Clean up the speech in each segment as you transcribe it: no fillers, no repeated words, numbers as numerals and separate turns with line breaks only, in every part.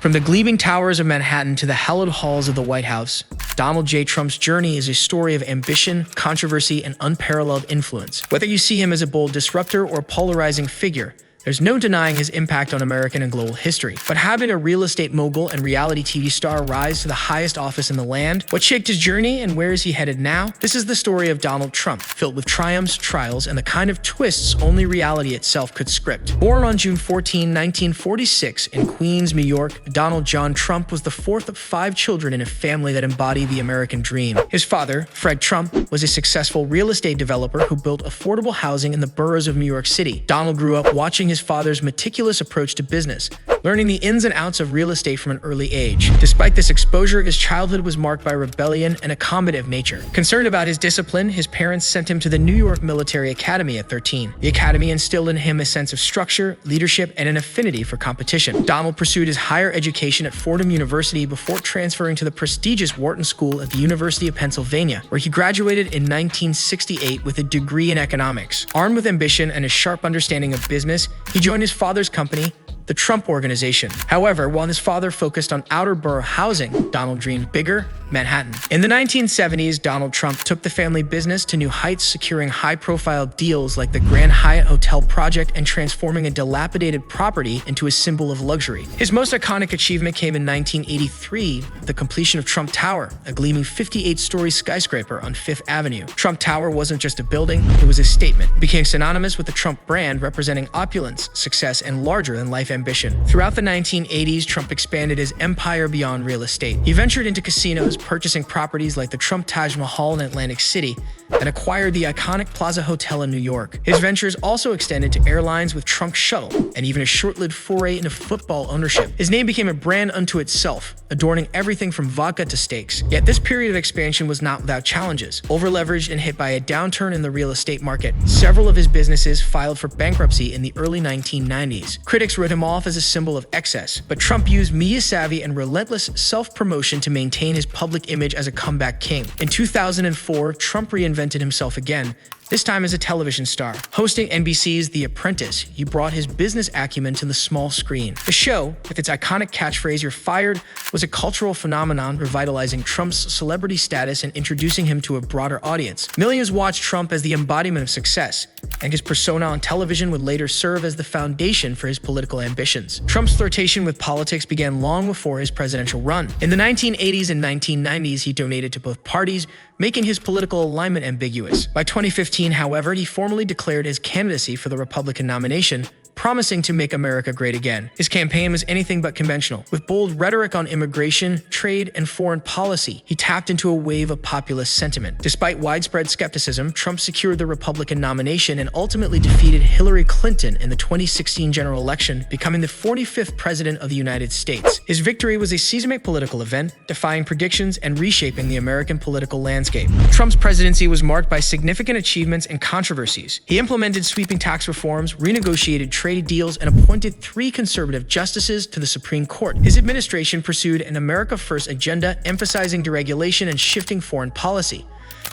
From the gleaming towers of Manhattan to the hallowed halls of the White House, Donald J. Trump's journey is a story of ambition, controversy, and unparalleled influence. Whether you see him as a bold disruptor or a polarizing figure, there's no denying his impact on American and global history. But having a real estate mogul and reality TV star rise to the highest office in the land, what shaped his journey and where is he headed now? This is the story of Donald Trump, filled with triumphs, trials, and the kind of twists only reality itself could script. Born on June 14, 1946 in Queens, New York, Donald John Trump was the fourth of 5 children in a family that embodied the American dream. His father, Fred Trump, was a successful real estate developer who built affordable housing in the boroughs of New York City. Donald grew up watching his father's meticulous approach to business, learning the ins and outs of real estate from an early age. Despite this exposure, his childhood was marked by rebellion and a combative nature. Concerned about his discipline, his parents sent him to the New York Military Academy at 13. The academy instilled in him a sense of structure, leadership, and an affinity for competition. Donald pursued his higher education at Fordham University before transferring to the prestigious Wharton School at the University of Pennsylvania, where he graduated in 1968 with a degree in economics. Armed with ambition and a sharp understanding of business, he joined his father's company, the Trump Organization. However, while his father focused on outer borough housing, Donald dreamed bigger, Manhattan. In the 1970s, Donald Trump took the family business to new heights, securing high-profile deals like the Grand Hyatt Hotel project and transforming a dilapidated property into a symbol of luxury. His most iconic achievement came in 1983, the completion of Trump Tower, a gleaming 58-story skyscraper on Fifth Avenue. Trump Tower wasn't just a building, it was a statement. It became synonymous with the Trump brand, representing opulence, success, and larger-than-life ambition. Throughout the 1980s, Trump expanded his empire beyond real estate. He ventured into casinos, purchasing properties like the Trump Taj Mahal in Atlantic City, and acquired the iconic Plaza Hotel in New York. His ventures also extended to airlines with Trump Shuttle, and even a short-lived foray into football ownership. His name became a brand unto itself, adorning everything from vodka to steaks. Yet this period of expansion was not without challenges. Over-leveraged and hit by a downturn in the real estate market, several of his businesses filed for bankruptcy in the early 1990s. Critics wrote him off as a symbol of excess, but Trump used media savvy and relentless self-promotion to maintain his public image as a comeback king. In 2004, Trump reinvented himself again, this time as a television star. Hosting NBC's The Apprentice, he brought his business acumen to the small screen. The show, with its iconic catchphrase, "You're fired," was a cultural phenomenon, revitalizing Trump's celebrity status and introducing him to a broader audience. Millions watched Trump as the embodiment of success, and his persona on television would later serve as the foundation for his political ambitions. Trump's flirtation with politics began long before his presidential run. In the 1980s and 1990s, he donated to both parties, making his political alignment ambiguous. By 2015, however, he formally declared his candidacy for the Republican nomination, promising to make America great again. His campaign was anything but conventional. With bold rhetoric on immigration, trade, and foreign policy, he tapped into a wave of populist sentiment. Despite widespread skepticism, Trump secured the Republican nomination and ultimately defeated Hillary Clinton in the 2016 general election, becoming the 45th president of the United States. His victory was a seismic political event, defying predictions and reshaping the American political landscape. Trump's presidency was marked by significant achievements and controversies. He implemented sweeping tax reforms, renegotiated trade deals, and appointed 3 conservative justices to the Supreme Court. His administration pursued an America First agenda, emphasizing deregulation and shifting foreign policy.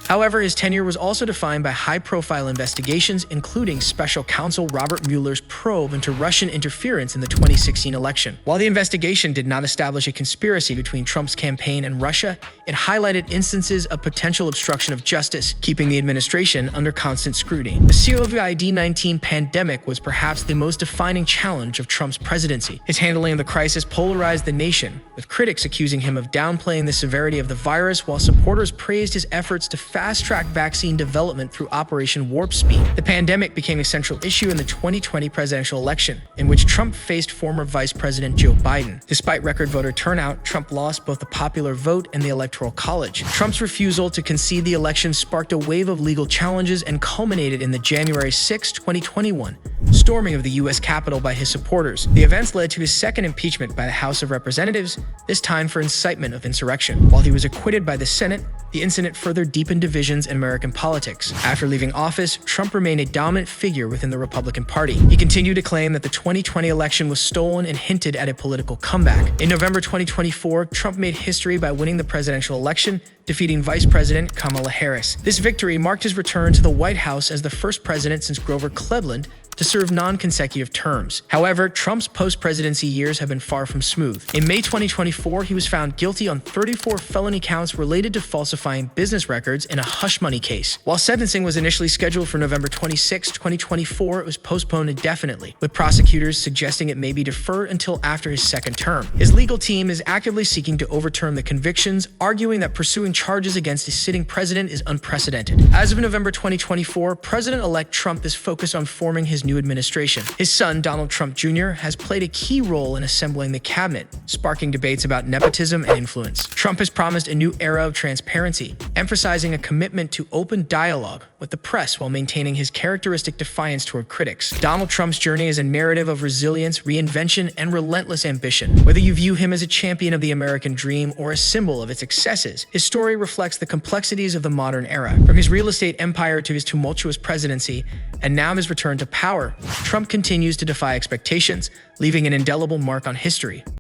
However, his tenure was also defined by high-profile investigations, including Special Counsel Robert Mueller's probe into Russian interference in the 2016 election. While the investigation did not establish a conspiracy between Trump's campaign and Russia, it highlighted instances of potential obstruction of justice, keeping the administration under constant scrutiny. The COVID-19 pandemic was perhaps the most defining challenge of Trump's presidency. His handling of the crisis polarized the nation, with critics accusing him of downplaying the severity of the virus, while supporters praised his efforts to fast-track vaccine development through Operation Warp Speed. The pandemic became a central issue in the 2020 presidential election, in which Trump faced former Vice President Joe Biden. Despite record voter turnout, Trump lost both the popular vote and the Electoral College. Trump's refusal to concede the election sparked a wave of legal challenges and culminated in the January 6, 2021 storming of the U.S. Capitol by his supporters. The events led to his second impeachment by the House of Representatives, this time for incitement of insurrection. While he was acquitted by the Senate, the incident further deepened divisions in American politics. After leaving office, Trump remained a dominant figure within the Republican Party. He continued to claim that the 2020 election was stolen and hinted at a political comeback. In November 2024, Trump made history by winning the presidential election, defeating Vice President Kamala Harris. This victory marked his return to the White House as the first president since Grover Cleveland to serve non-consecutive terms. However, Trump's post-presidency years have been far from smooth. In May 2024, he was found guilty on 34 felony counts related to falsifying business records in a hush money case. While sentencing was initially scheduled for November 26, 2024, it was postponed indefinitely, with prosecutors suggesting it may be deferred until after his second term. His legal team is actively seeking to overturn the convictions, arguing that pursuing charges against a sitting president is unprecedented. As of November 2024, President-elect Trump is focused on forming his new administration. His son, Donald Trump Jr., has played a key role in assembling the cabinet, sparking debates about nepotism and influence. Trump has promised a new era of transparency, emphasizing a commitment to open dialogue with the press while maintaining his characteristic defiance toward critics. Donald Trump's journey is a narrative of resilience, reinvention, and relentless ambition. Whether you view him as a champion of the American dream or a symbol of its excesses, his story reflects the complexities of the modern era. From his real estate empire to his tumultuous presidency, and now his return to power, Trump continues to defy expectations, leaving an indelible mark on history.